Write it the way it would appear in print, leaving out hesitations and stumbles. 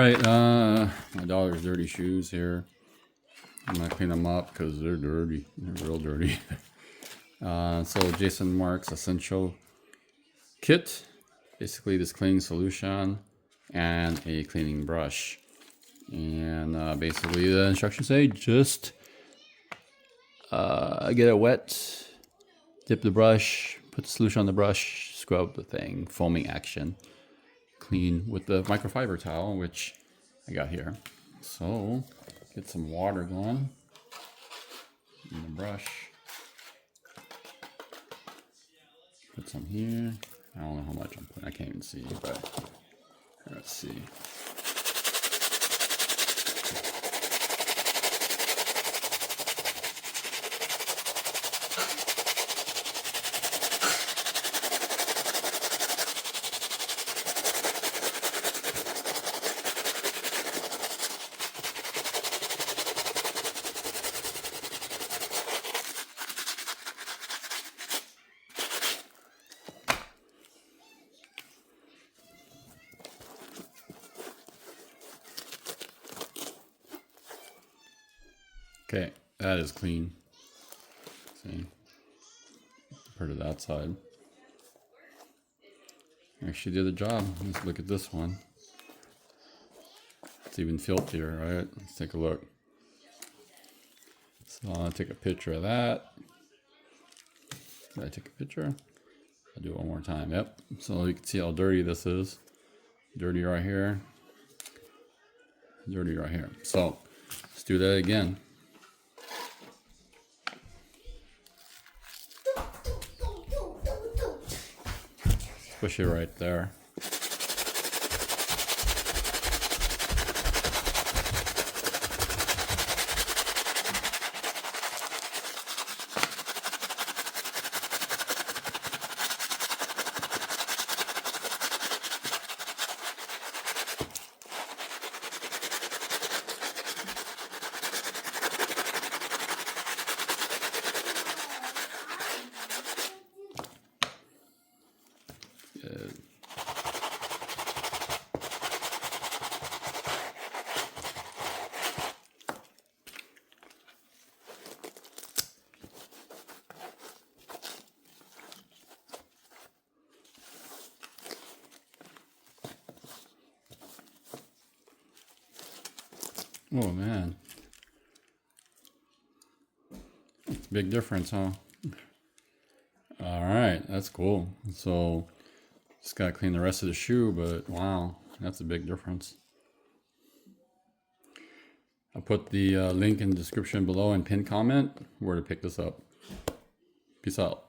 right, my daughter's dirty shoes here. I'm gonna clean them up because they're dirty. They're real dirty. So Jason Mark's Essential Kit. Basically this cleaning solution and a cleaning brush. And basically the instructions say just get it wet, dip the brush, put the solution on the brush, scrub the thing, foaming action. Clean with the microfiber towel, which I got here. So get some water going in the brush. Put some here. I don't know how much I'm putting. I can't even see, but let's see. Okay, that is clean. See, part of that side. Actually did the job. Let's look at this one. It's even filthier, right? Let's take a look. So I'll take a picture of that. Did I take a picture? I'll do it one more time. Yep. So you can see how dirty this is. Dirty right here. Dirty right here. So let's do that again. Push it right there. Good. Oh man. Big difference, huh? All right, that's cool. So just gotta clean the rest of the shoe, but wow, that's a big difference. I'll put the link in the description below and pin comment where to pick this up. Peace out.